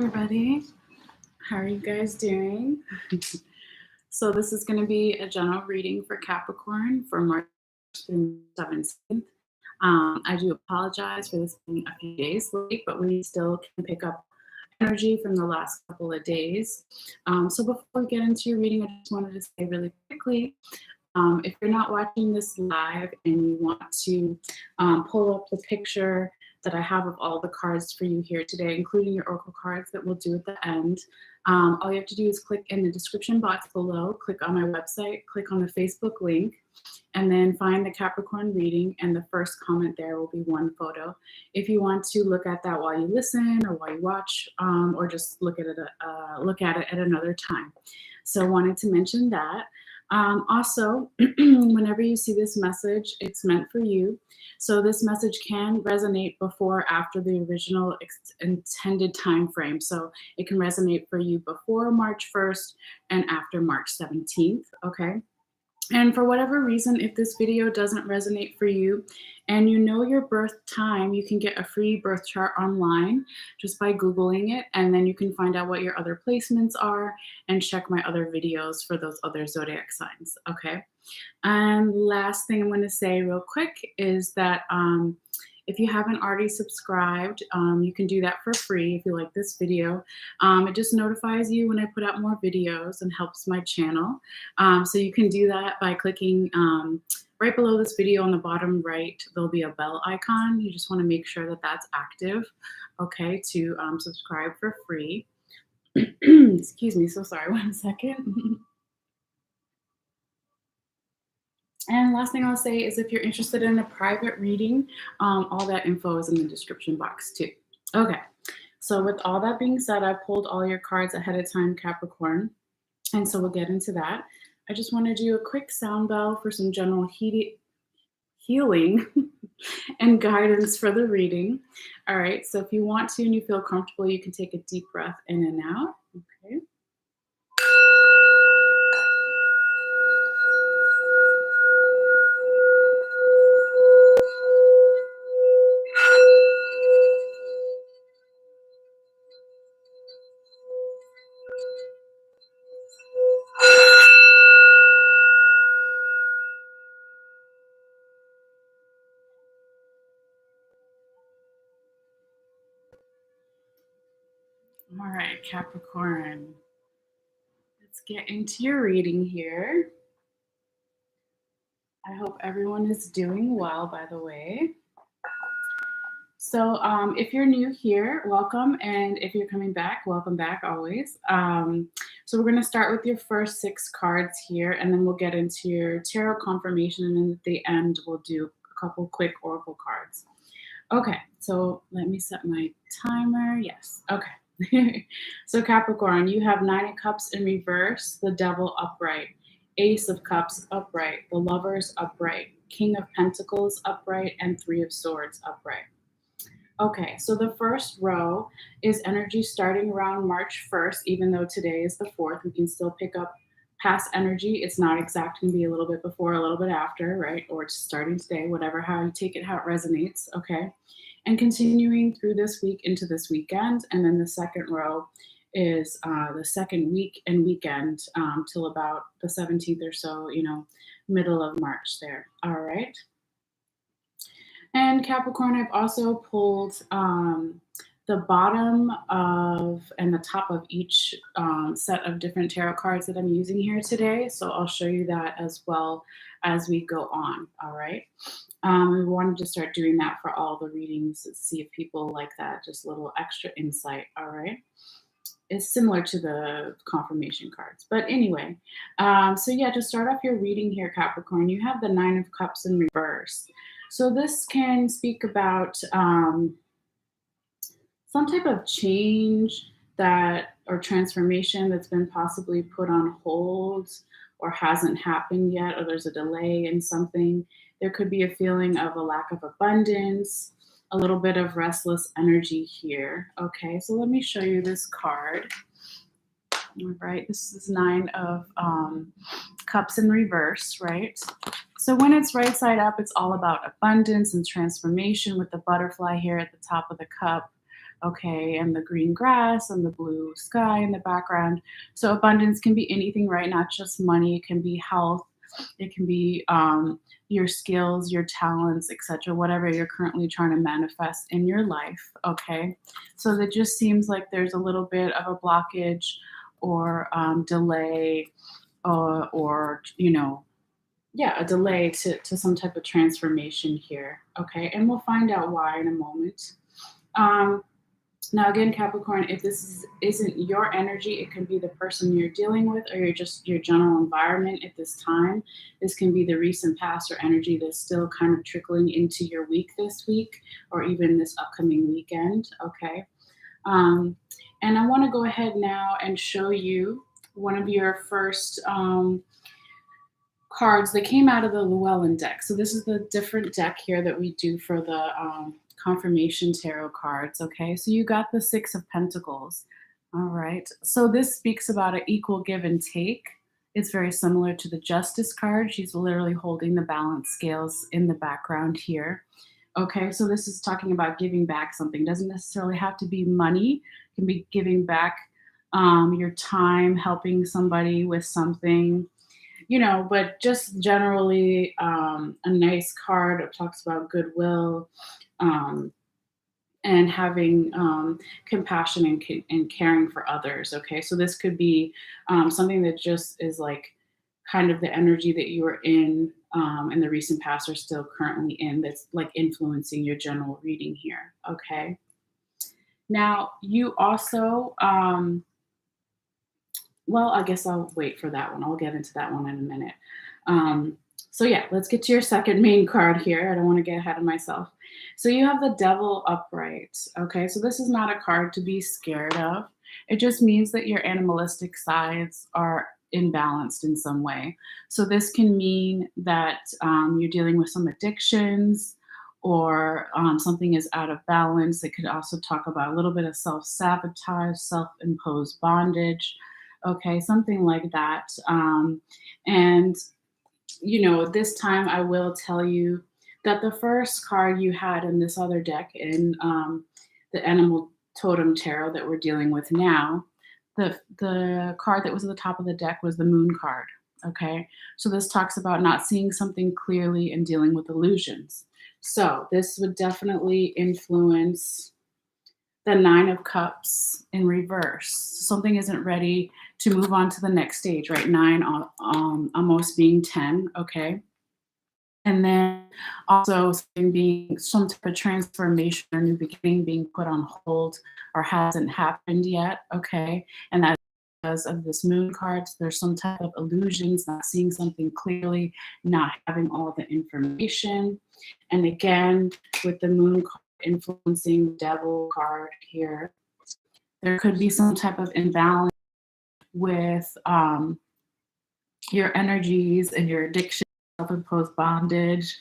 everybody. How are you guys doing? So this is going to be a general reading for Capricorn for March through 17th. I do apologize for this being a few days late, but we still can pick up energy from the last couple of days. So before we get into your reading, I just wanted to say really quickly, if you're not watching this live and you want to pull up the picture that I have of all the cards for you here today, including your oracle cards that we'll do at the end, all you have to do is click in the description box below, click on my website, click on the Facebook link, and then find the Capricorn reading, and the first comment there will be one photo. If you want to look at that while you listen or while you watch, or just look at it at another time. So wanted to mention that. Also, whenever you see this message, it's meant for you. So this message can resonate before or after the original intended time frame. So it can resonate for you before March 1st and after March 17th, okay? And for whatever reason, if this video doesn't resonate for you and you know your birth time, you can get a free birth chart online just by Googling it. And then you can find out what your other placements are and check my other videos for those other zodiac signs, okay? And last thing I'm going to say real quick is that if you haven't already subscribed, you can do that for free if you like this video. It just notifies you when I put out more videos and helps my channel. So you can do that by clicking right below this video on the bottom right. There'll be a bell icon. You just want to make sure that that's active, okay, to subscribe for free. Excuse me, so sorry, 1 second. And last thing I'll say is if you're interested in a private reading, all that info is in the description box too. Okay, so with all that being said, I pulled all your cards ahead of time, Capricorn, and so we'll get into that. I just want to do a quick sound bell for some general healing and guidance for the reading. All right, so if you want to and you feel comfortable, you can take a deep breath in and out. Okay. All right, Capricorn, let's get into your reading here. I hope everyone is doing well, by the way. So if you're new here, welcome. And if you're coming back, welcome back always. So we're going to start with your first 6 cards here, and then we'll get into your tarot confirmation. And then at the end, we'll do a couple quick oracle cards. Okay, so let me set my timer. Yes, okay. So Capricorn, you have 9 of Cups in reverse, the Devil upright, Ace of Cups upright, the Lovers upright, King of Pentacles upright, and 3 of Swords upright. Okay, so the first row is energy starting around March 1st, even though today is the 4th, we can still pick up past energy. It's not exact, it can be a little bit before, a little bit after, right? Or it's starting today, whatever, how you take it, how it resonates, okay? And continuing through this week into this weekend. And then the second row is the second week and weekend till about the 17th or so, you know, middle of March there, all right? And Capricorn, I've also pulled the bottom of and the top of each set of different tarot cards that I'm using here today. So I'll show you that as well as we go on, all right? We wanted to start doing that for all the readings to see if people like that, just a little extra insight, all right? It's similar to the confirmation cards. But anyway, so yeah, to start off your reading here, Capricorn, you have the 9 of Cups in reverse. So this can speak about some type of change that or transformation that's been possibly put on hold or hasn't happened yet, or there's a delay in something. There could be a feeling of a lack of abundance, a little bit of restless energy here. Okay, so let me show you this card. All right, this is 9 of Cups in reverse, right? So when it's right side up, it's all about abundance and transformation with the butterfly here at the top of the cup. okay, and the green grass and the blue sky in the background. So abundance can be anything, right? Not just money. It can be health. It can be your skills, your talents, etc. Whatever you're currently trying to manifest in your life. Okay, so that just seems like there's a little bit of a blockage or delay, or yeah, a delay to some type of transformation here. Okay, and we'll find out why in a moment. Um, Now, again, Capricorn, if isn't your energy, it can be the person you're dealing with, or your general environment at this time. This can be the recent past or energy that's still kind of trickling into your week this week, or even this upcoming weekend. Okay, um, and I want to go ahead now and show you one of your first cards that came out of the Llewellyn deck. So this is the different deck here that we do for the confirmation tarot cards. Okay, so you got the Six of Pentacles. All right, so this speaks about an equal give and take. It's very similar to the Justice card. She's literally holding the balance scales in the background here. Okay, so this is talking about giving back something. Doesn't necessarily have to be money. It can be giving back your time, helping somebody with something, but just generally a nice card. It talks about goodwill, um, and having compassion and caring for others. Okay, so this could be something that just is like kind of the energy that you were in the recent past or still currently in, that's like influencing your general reading here. Okay, now you also well, I guess I'll wait for that one. I'll get into that one in a minute. Um, so yeah, let's get to your second main card here. I don't want to get ahead of myself. So you have the Devil upright. Okay, so this is not a card to be scared of. It just means that your animalistic sides are imbalanced in some way. So this can mean that you're dealing with some addictions, or something is out of balance. It could also talk about a little bit of self sabotage, self imposed bondage. Okay, something like that. And, this time I will tell you that the first card you had in this other deck, in the Animal Totem Tarot that we're dealing with now, the card that was at the top of the deck was the Moon card. Okay, so this talks about not seeing something clearly and dealing with illusions. So this would definitely influence the Nine of Cups in reverse. Something isn't ready to move on to the next stage, right? Nine almost being 10, okay? And then also something being some type of transformation or new beginning being put on hold or hasn't happened yet, okay? And that's because of this Moon card. There's some type of illusions, not seeing something clearly, not having all the information. And again, with the Moon card influencing the Devil card here, there could be some type of imbalance with your energies and your addiction, self-imposed bondage,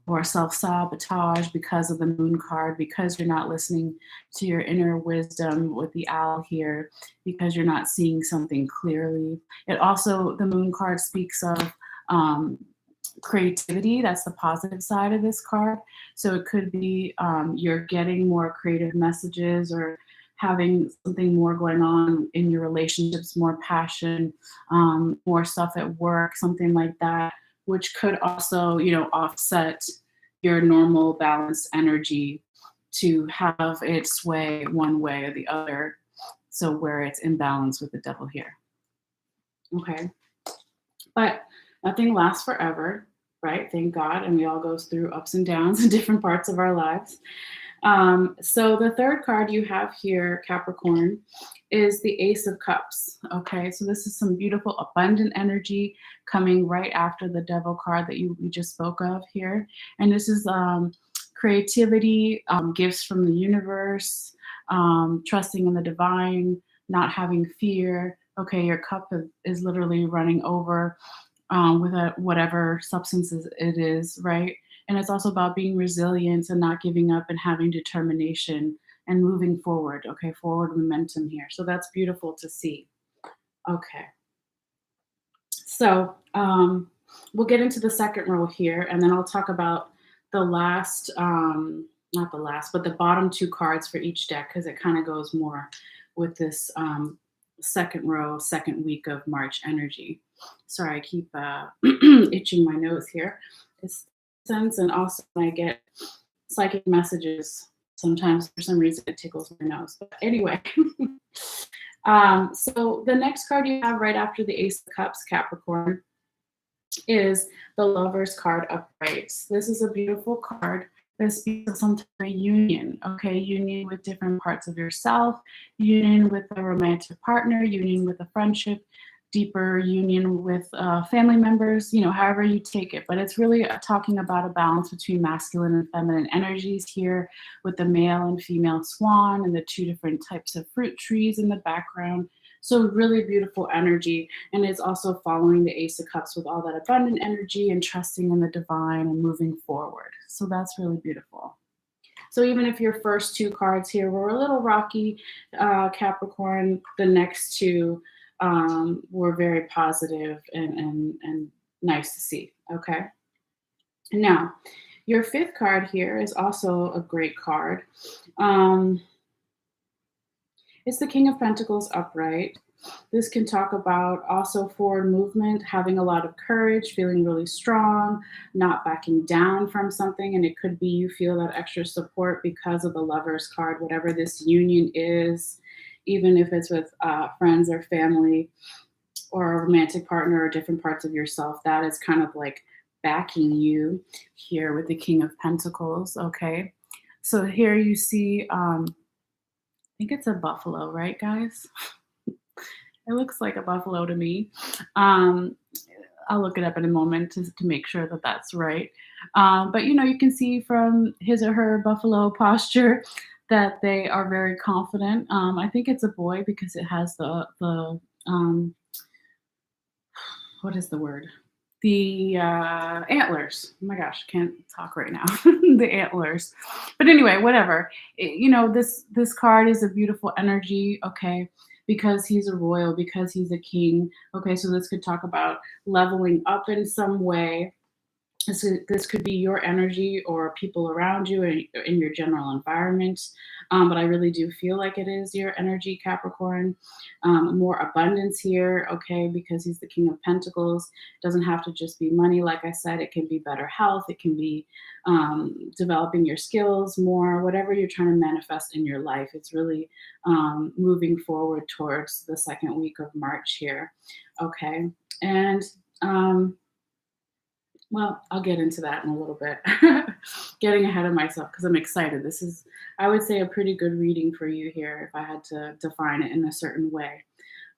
or self-sabotage because of the Moon card, because you're not listening to your inner wisdom with the owl here, because you're not seeing something clearly. It also, the Moon card speaks of creativity. That's the positive side of this card. So it could be you're getting more creative messages, or having something more going on in your relationships, more passion, more stuff at work, something like that, which could also, offset your normal balanced energy to have its way one way or the other. So where it's imbalance with the Devil here. Okay. But nothing lasts forever, right? Thank God. And we all go through ups and downs in different parts of our lives. So the third card you have here, Capricorn, is the Ace of Cups. Okay, so this is some beautiful abundant energy coming right after the Devil card that we just spoke of here. And this is creativity, gifts from the universe, trusting in the divine, not having fear. Okay, your cup is literally running over with whatever substances it is, right? And it's also about being resilient and not giving up and having determination and moving forward. Okay, forward momentum here. So that's beautiful to see. Okay. So we'll get into the second row here, and then I'll talk about the last not the last, but the bottom two cards for each deck, because it kind of goes more with this second row, second week of March energy. Sorry, I keep itching my nose here. It's sense, and also when I get psychic messages, sometimes for some reason it tickles my nose. But anyway, so the next card you have right after the Ace of Cups, Capricorn, is the Lover's card upright. This is a beautiful card that speaks of some type of union, okay? Union with different parts of yourself, union with a romantic partner, union with a friendship, deeper union with family members, you know, however you take it. But it's really talking about a balance between masculine and feminine energies here with the male and female swan and the two different types of fruit trees in the background. So really beautiful energy. And it's also following the Ace of Cups with all that abundant energy and trusting in the divine and moving forward. So that's really beautiful. So even if your first two cards here were a little rocky, Capricorn, the next two were very positive and nice to see. Okay. Now, your fifth card here is also a great card. It's the King of Pentacles upright. This can talk about also forward movement, having a lot of courage, feeling really strong, not backing down from something. And it could be you feel that extra support because of the Lover's card, whatever this union is, even if it's with friends or family or a romantic partner or different parts of yourself, that is kind of like backing you here with the King of Pentacles. Okay. So here you see, I think it's a buffalo, right, guys? It looks like a buffalo to me. I'll look it up in a moment to make sure that that's right. But you know, you can see from his or her buffalo posture that they are very confident. I think it's a boy because it has the what is the word? The antlers. Oh my gosh, I can't talk right now. The antlers. But anyway, whatever. You know, this card is a beautiful energy. Okay, because he's a royal, because he's a king. Okay, so this could talk about leveling up in some way. This could be your energy or people around you in your general environment. But I really do feel like it is your energy, Capricorn. More abundance here, okay, because he's the King of Pentacles. Doesn't have to just be money. Like I said, it can be better health. It can be developing your skills more, whatever you're trying to manifest in your life. It's really moving forward towards the second week of March here, okay? And well, I'll get into that in a little bit. Getting ahead of myself because I'm excited. This is, I would say, a pretty good reading for you here if I had to define it in a certain way.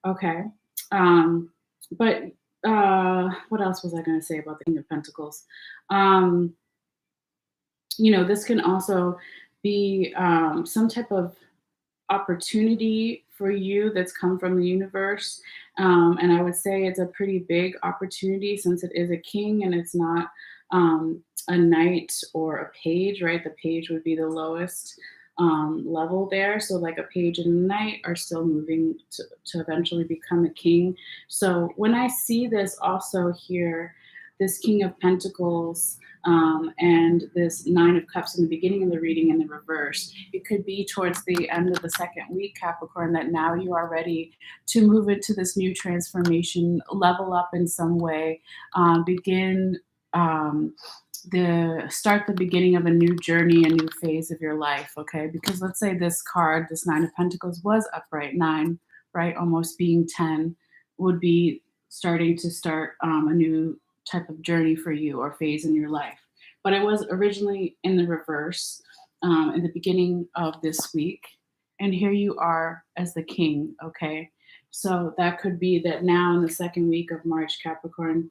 Okay. But what else was I going to say about the King of Pentacles? You know, this can also be some type of opportunity for you that's come from the universe. And I would say it's a pretty big opportunity since it is a king and it's not a knight or a page, right? The page would be the lowest level there. So like a page and a knight are still moving to eventually become a king. So when I see this also here, this King of Pentacles and this Nine of Cups in the beginning of the reading in the reverse. It could be towards the end of the second week, Capricorn, that now you are ready to move into this new transformation, level up in some way, begin start the beginning of a new journey, a new phase of your life, okay? Because let's say this card, this Nine of Pentacles, was upright, 9, right? Almost being 10 would be starting to start a new type of journey for you or phase in your life. But it was originally in the reverse in the beginning of this week. And here you are as the king, okay? So that could be that now in the second week of March, Capricorn,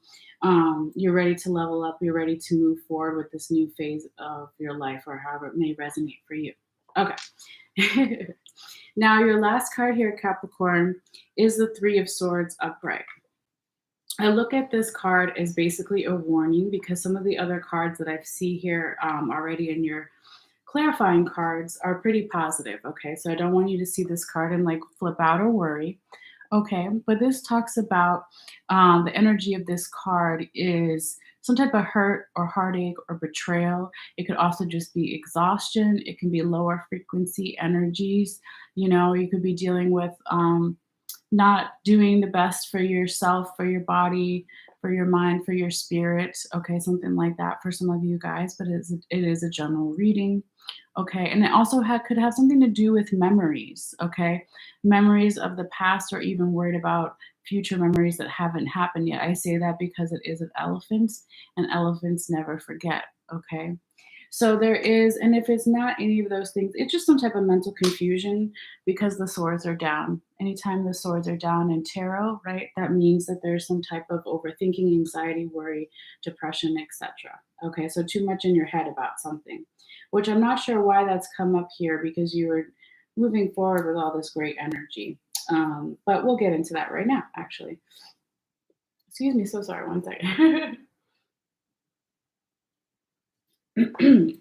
you're ready to level up. You're ready to move forward with this new phase of your life or however it may resonate for you. Okay. Now your last card here, Capricorn, is the Three of Swords upright. I look at this card as basically a warning because some of the other cards that I see here already in your clarifying cards are pretty positive. Okay, so I don't want you to see this card and like flip out or worry. Okay, but this talks about the energy of this card is some type of hurt or heartache or betrayal. It could also just be exhaustion. It can be lower frequency energies. You could be dealing with not doing the best for yourself, for your body, for your mind, for your spirit. Okay, something like that for some of you guys, but it is a general reading. Okay, and it also could have something to do with memories. Okay, memories of the past, or even worried about future memories that haven't happened yet. I say that because it is an elephant, and elephants never forget. Okay, so there is, and if it's not any of those things, it's just some type of mental confusion because the swords are down. Anytime the swords are down in tarot, right, that means that there's some type of overthinking, anxiety, worry, depression, etc. Okay, so too much in your head about something, which I'm not sure why that's come up here because you were moving forward with all this great energy. But we'll get into that right now, actually. Excuse me, so sorry, one second.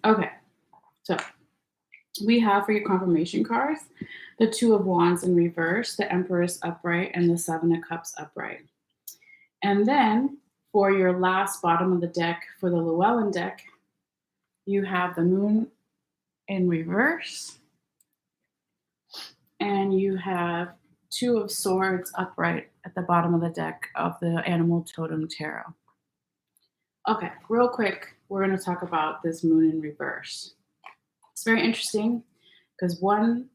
Okay, so we have for your confirmation cards the Two of Wands in reverse, the Empress upright, and the Seven of Cups upright. And then for your last bottom of the deck, for the Llewellyn deck, you have the Moon in reverse, and you have Two of Swords upright at the bottom of the deck of the Animal Totem Tarot. Okay, real quick, we're going to talk about this Moon in reverse. It's very interesting because one,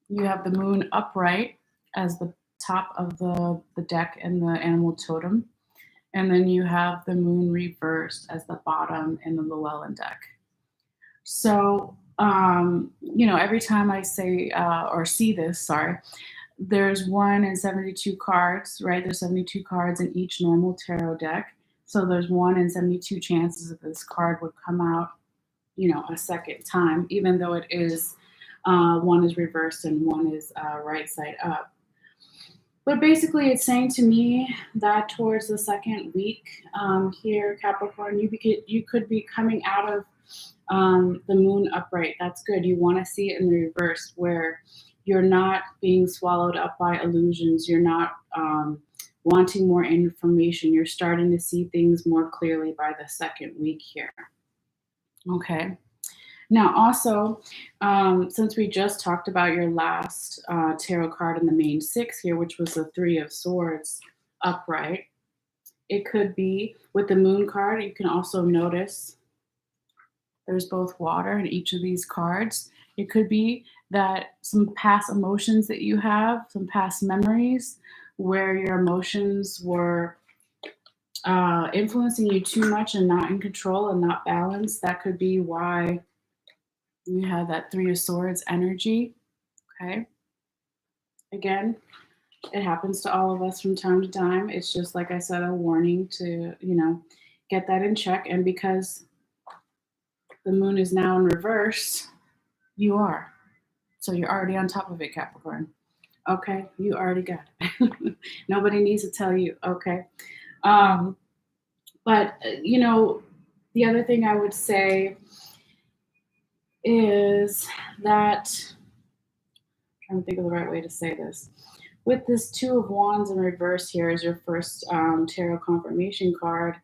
you have the Moon upright as the top of the deck and the Animal Totem, and then you have the Moon reversed as the bottom in the Llewellyn deck. So, every time I say or see this, there's 1 in 72 cards, right? There's 72 cards in each normal tarot deck. So there's 1 in 72 chances that this card would come out, a second time, even though it is one is reversed and one is right side up. But basically, it's saying to me that towards the second week here, Capricorn, you could be coming out of the Moon upright. That's good. You want to see it in the reverse, where you're not being swallowed up by illusions. You're not wanting more information. You're starting to see things more clearly by the second week here. Okay. Now, also, since we just talked about your last tarot card in the main 6 here, which was the Three of Swords upright, it could be with the Moon card. You can also notice there's both water in each of these cards. It could be that some past emotions that you have, some past memories where your emotions were influencing you too much and not in control and not balanced. That could be why you have that Three of Swords energy. Okay. Again, it happens to all of us from time to time. It's just, like I said, a warning to, get that in check. And because the Moon is now in reverse, you are. So you're already on top of it, Capricorn. Okay, you already got it. Nobody needs to tell you. Okay. But, the other thing I would say is that, I'm trying to think of the right way to say this. With this Two of Wands in reverse here as your first tarot confirmation card,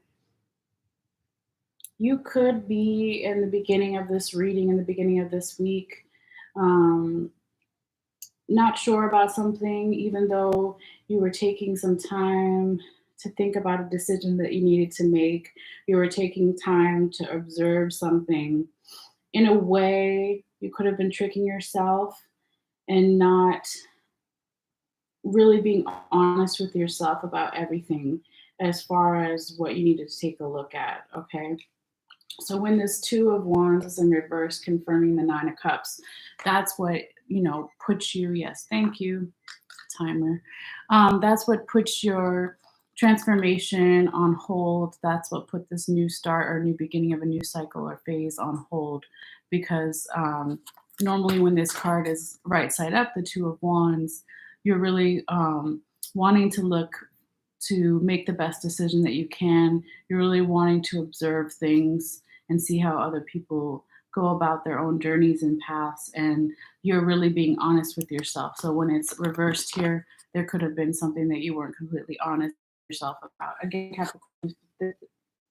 you could be in the beginning of this reading, in the beginning of this week, not sure about something, even though you were taking some time to think about a decision that you needed to make. You were taking time to observe something. In a way, you could have been tricking yourself and not really being honest with yourself about everything as far as what you needed to take a look at, okay? So when this Two of Wands is in reverse, confirming the Nine of Cups, that's what, puts you, yes, thank you, timer. That's what puts your transformation on hold. That's what put this new start or new beginning of a new cycle or phase on hold. Because normally when this card is right side up, the Two of Wands, you're really wanting to look to make the best decision that you can. You're really wanting to observe things and see how other people go about their own journeys and paths. And you're really being honest with yourself. So when it's reversed here, there could have been something that you weren't completely honest with yourself about. Again, Capricorn,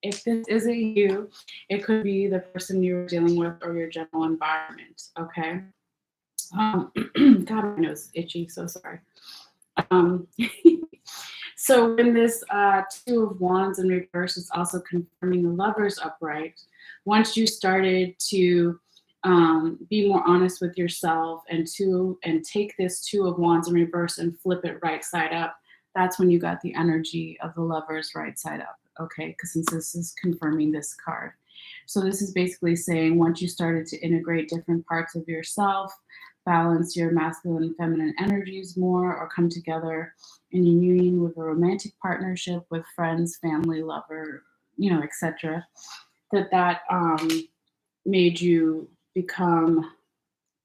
If this isn't you, it could be the person you're dealing with or your general environment. Okay. God, my nose is itchy. So sorry. Um, so when this Two of Wands in reverse is also confirming the Lovers upright, once you started to be more honest with yourself and take this Two of Wands in reverse and flip it right side up, that's when you got the energy of the Lovers right side up. Okay, because since this is confirming this card. So this is basically saying once you started to integrate different parts of yourself, balance your masculine and feminine energies more, or come together in union with a romantic partnership with friends, family, lover, etc. That made you become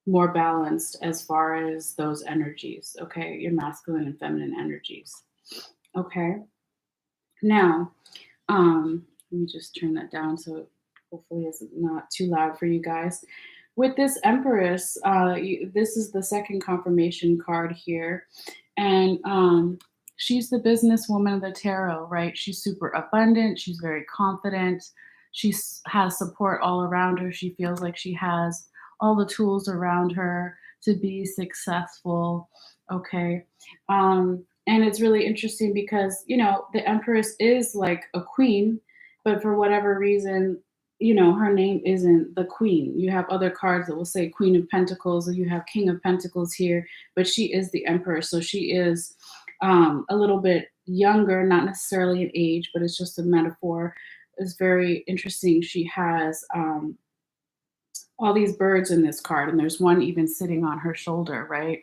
more balanced as far as those energies. Okay, your masculine and feminine energies. Okay, now let me just turn that down so hopefully it's not too loud for you guys. With this Empress, this is the second confirmation card here. And she's the businesswoman of the tarot, right? She's super abundant. She's very confident. She has support all around her. She feels like she has all the tools around her to be successful. Okay. And it's really interesting because, the Empress is like a queen, but for whatever reason, her name isn't the queen. You have other cards that will say Queen of Pentacles, or you have King of Pentacles here, but she is the Emperor. So she is a little bit younger, not necessarily in age, but it's just a metaphor. It's very interesting. She has all these birds in this card, and there's one even sitting on her shoulder, right?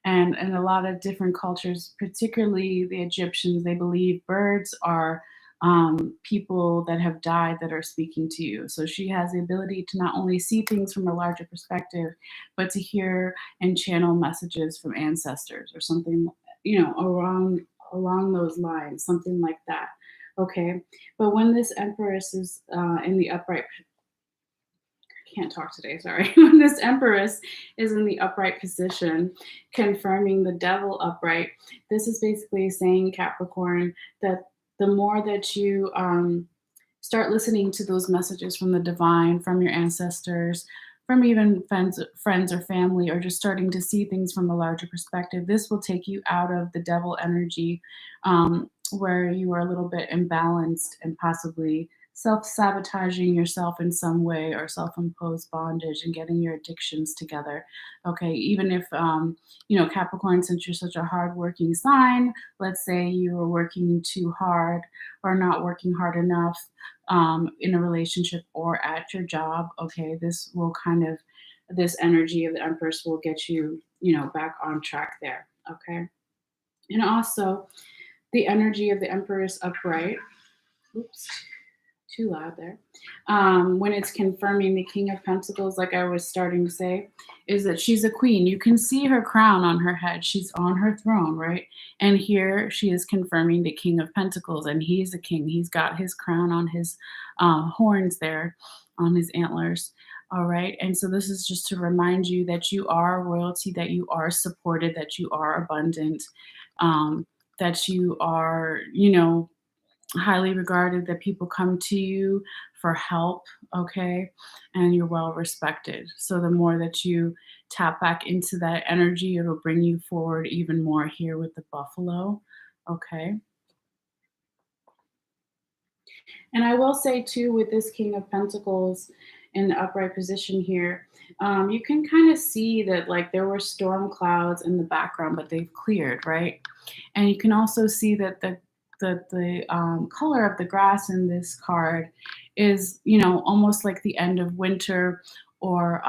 And a lot of different cultures, particularly the Egyptians, they believe birds are people that have died that are speaking to you. So she has the ability to not only see things from a larger perspective, but to hear and channel messages from ancestors or something, along those lines, something like that. Okay, but when this Empress is in the upright, can't talk today, sorry. When this Empress is in the upright position, confirming the Devil upright, this is basically saying, Capricorn, that the more that you start listening to those messages from the divine, from your ancestors, from even friends or family, or just starting to see things from a larger perspective, this will take you out of the devil energy, where you are a little bit imbalanced and possibly self-sabotaging yourself in some way, or self-imposed bondage and getting your addictions together. Okay, even if Capricorn, since you're such a hard-working sign, let's say you were working too hard or not working hard enough in a relationship or at your job, okay, this energy of the Empress will get you, back on track there. Okay, and also the energy of the Empress upright. Oops, too loud there. When it's confirming the King of Pentacles, like I was starting to say, is that she's a queen. You can see her crown on her head. She's on her throne, right? And here she is confirming the King of Pentacles, and he's a king. He's got his crown on his horns there, on his antlers. All right. And so this is just to remind you that you are royalty, that you are supported, that you are abundant, that you are, highly regarded, that people come to you for help, okay, and you're well respected. So the more that you tap back into that energy, it'll bring you forward even more here with the buffalo, okay. And I will say too, with this King of Pentacles in the upright position here, you can kind of see that like there were storm clouds in the background, but they've cleared, right? And you can also see that the color of the grass in this card is, almost like the end of winter, or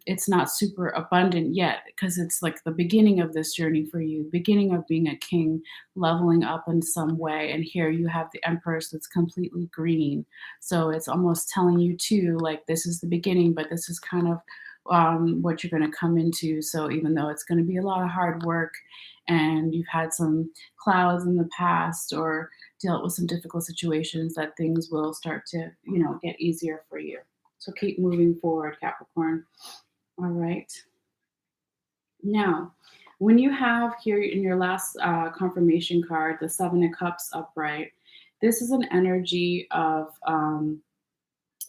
it's not super abundant yet, because it's like the beginning of this journey for you, beginning of being a king, leveling up in some way. And here you have the Empress that's completely green. So it's almost telling you too, like this is the beginning, but this is kind of what you're going to come into. So even though it's going to be a lot of hard work and you've had some clouds in the past or dealt with some difficult situations, that things will start to, get easier for you. So keep moving forward, Capricorn. All right. Now, when you have here in your last confirmation card, the Seven of Cups upright, This is an energy of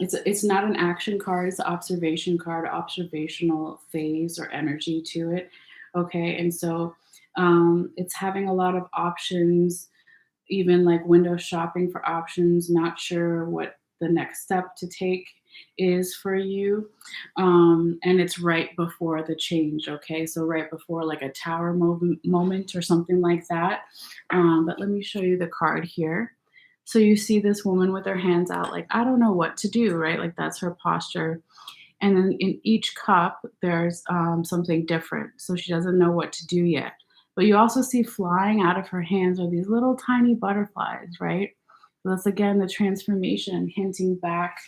it's not an action card, it's an observation card, observational phase or energy to it. Okay, and so it's having a lot of options, even like window shopping for options, not sure what the next step to take is for you. And it's right before the change, okay? So, right before like a tower moment or something like that. But let me show you the card here. So, you see this woman with her hands out, like, I don't know what to do, right? Like, that's her posture. And then in each cup, there's something different. So she doesn't know what to do yet. But you also see flying out of her hands are these little tiny butterflies, right? So that's again the transformation, hinting back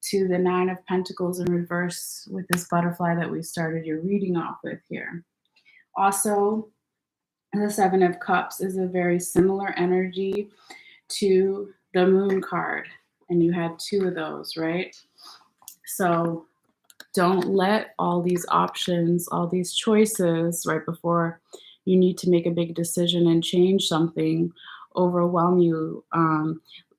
to the Nine of Pentacles in reverse with this butterfly that we started your reading off with here. Also, the Seven of Cups is a very similar energy to the Moon card. And you had two of those, right? So don't let all these options, all these choices right before you need to make a big decision and change something overwhelm you.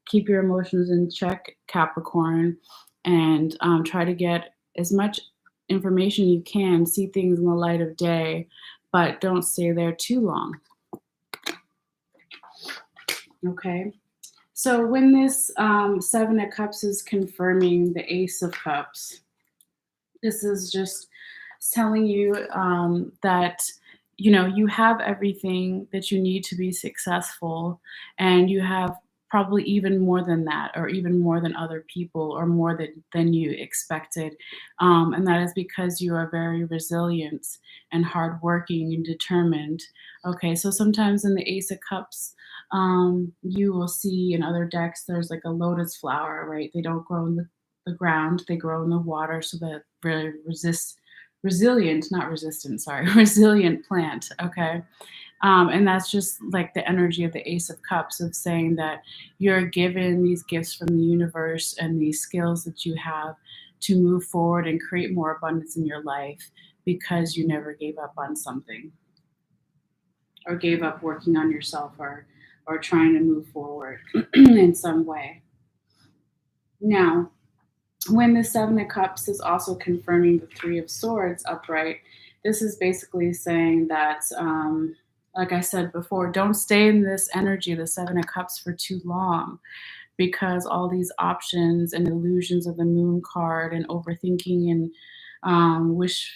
Keep your emotions in check, Capricorn, and try to get as much information you can, see things in the light of day, but don't stay there too long. Okay. So when this Seven of Cups is confirming the Ace of Cups, this is just telling you that you have everything that you need to be successful, and you have probably even more than that, or even more than other people, or more than you expected. And that is because you are very resilient and hardworking and determined. Okay, so sometimes in the Ace of Cups, you will see in other decks there's like a lotus flower, right? They don't grow in the ground, they grow in the water, so that really resilient, not resistant, sorry, resilient plant. Okay. And that's just like the energy of the Ace of Cups, of saying that you're given these gifts from the universe and these skills that you have to move forward and create more abundance in your life, because you never gave up on something, or gave up working on yourself, or trying to move forward in some way. Now, when the Seven of Cups is also confirming the Three of Swords upright, this is basically saying that, like I said before, don't stay in this energy, the Seven of Cups, for too long, because all these options and illusions of the Moon card and overthinking and what is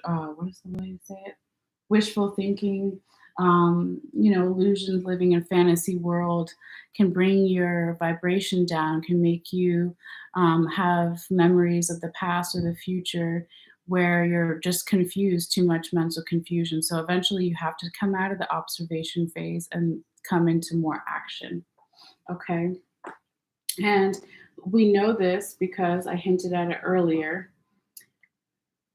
the way to say it? Wishful thinking, illusions, living in fantasy world, can bring your vibration down, can make you have memories of the past or the future where you're just confused, too much mental confusion. So eventually you have to come out of the observation phase and come into more action. Okay. And we know this because I hinted at it earlier.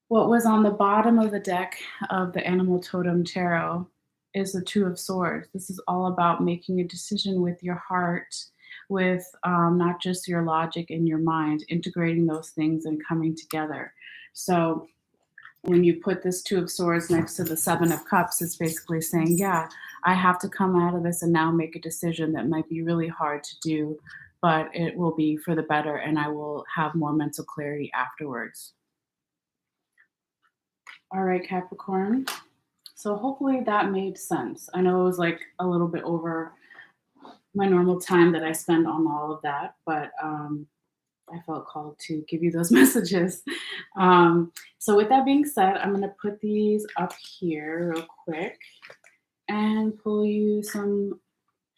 What was on the bottom of the deck of the Animal Totem Tarot is the Two of Swords. This is all about making a decision with your heart, with not just your logic and your mind, integrating those things and coming together. So when you put this Two of Swords next to the Seven of Cups, it's basically saying, yeah, I have to come out of this and now make a decision that might be really hard to do, but it will be for the better, and I will have more mental clarity afterwards. All right, Capricorn. So hopefully that made sense. I know it was like a little bit over my normal time that I spend on all of that, but I felt called to give you those messages. So with that being said, I'm going to put these up here real quick and pull you some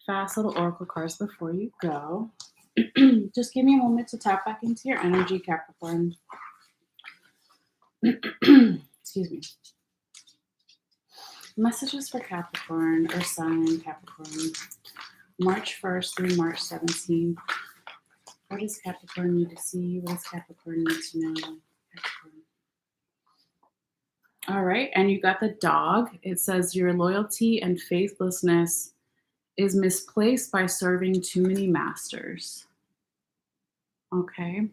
fast little oracle cards before you go. Just give me a moment to tap back into your energy, Capricorn. Excuse me. Messages for Capricorn, or sign Capricorn, March 1st through March 17th. What does Capricorn need to see? What does Capricorn need to know? Capricorn. All right, and you got the dog. It says your loyalty and faithlessness is misplaced by serving too many masters. Okay.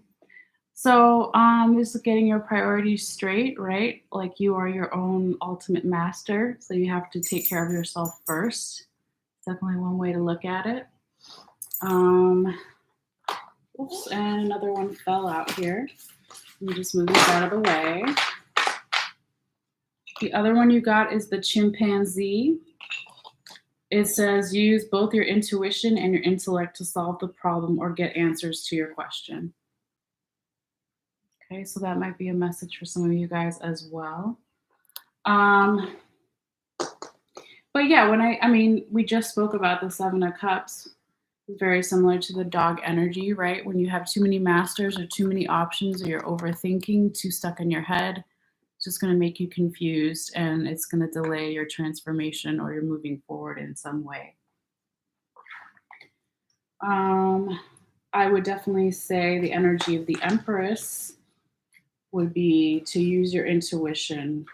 So just getting your priorities straight, right? Like you are your own ultimate master. So you have to take care of yourself first. Definitely one way to look at it. Oops, and another one fell out here. Let me just move this out of the way. The other one you got is the chimpanzee. It says use both your intuition and your intellect to solve the problem or get answers to your question. Okay, so that might be a message for some of you guys as well. But yeah, I mean, we just spoke about the Seven of Cups. Very similar to the dog energy, right? When you have too many masters or too many options or you're overthinking, too stuck in your head, it's just going to make you confused and it's going to delay your transformation or you're moving forward in some way. I would definitely say the energy of the Empress would be to use your intuition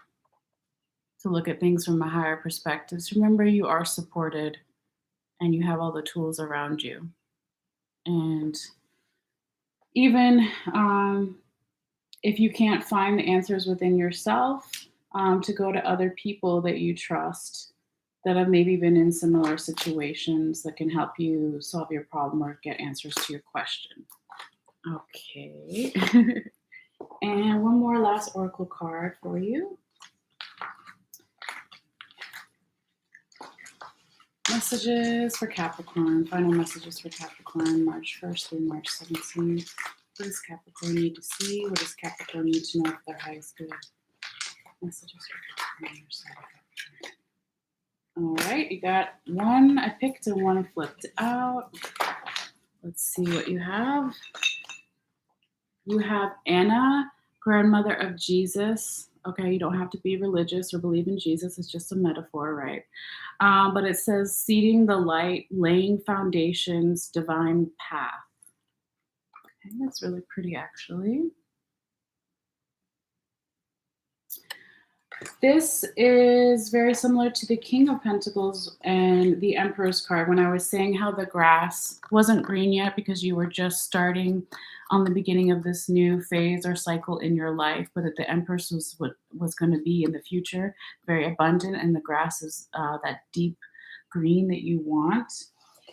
to look at things from a higher perspective. Remember, you are supported and you have all the tools around you. And even if you can't find the answers within yourself, to go to other people that you trust that have maybe been in similar situations that can help you solve your problem or get answers to your question. Okay. And one more last oracle card for you. Messages for Capricorn. Final messages for Capricorn, March 1st through March 17th. What does Capricorn need to see? What does Capricorn need to know for their highest good? Messages for Capricorn. All right, you got one I picked and one flipped out. Let's see what you have. You have Anna, grandmother of Jesus. Okay, you don't have to be religious or believe in Jesus. It's just a metaphor, right? But it says seeding the light, laying foundations, divine path. Okay, that's really pretty, actually. This is very similar to the King of Pentacles and the Empress card when I was saying how the grass wasn't green yet because you were just starting on the beginning of this new phase or cycle in your life, but that the Empress was what was going to be in the future, very abundant, and the grass is that deep green that you want.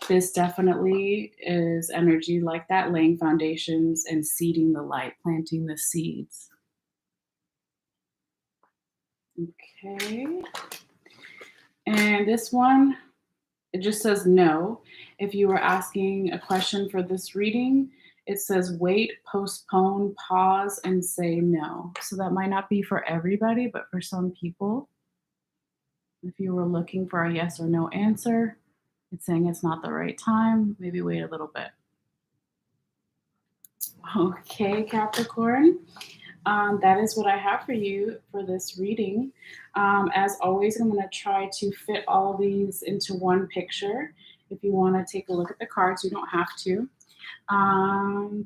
This definitely is energy like that, laying foundations and seeding the light, planting the seeds. Okay. And this one, it just says no. If you were asking a question for this reading, it says wait, postpone, pause, and say no. So that might not be for everybody, but for some people. If you were looking for a yes or no answer, it's saying it's not the right time. Maybe wait a little bit. Okay, Capricorn. That is what I have for you for this reading. As always, I'm going to try to fit all these into one picture. If you want to take a look at the cards, you don't have to.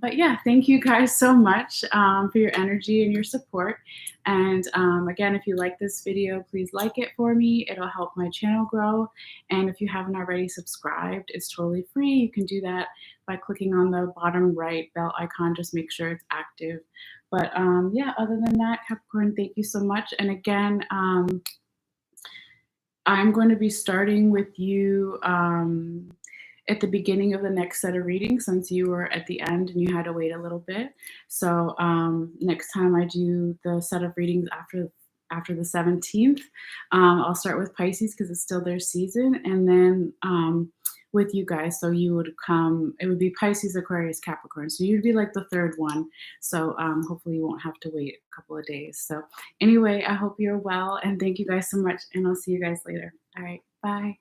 But yeah, thank you guys so much for your energy and your support. And again, if you like this video, please like it for me. It'll help my channel grow. And if you haven't already subscribed, it's totally free. You can do that by clicking on the bottom right bell icon. Just make sure it's active. But yeah, other than that, Capricorn, thank you so much. And again, I'm going to be starting with you at the beginning of the next set of readings since you were at the end and you had to wait a little bit. So next time I do the set of readings after the 17th, I'll start with Pisces because it's still their season, and then with you guys. So you would come, it would be Pisces, Aquarius, Capricorn. So you'd be like the third one. So hopefully you won't have to wait a couple of days. So anyway, I hope you're well and thank you guys so much, and I'll see you guys later. All right, bye.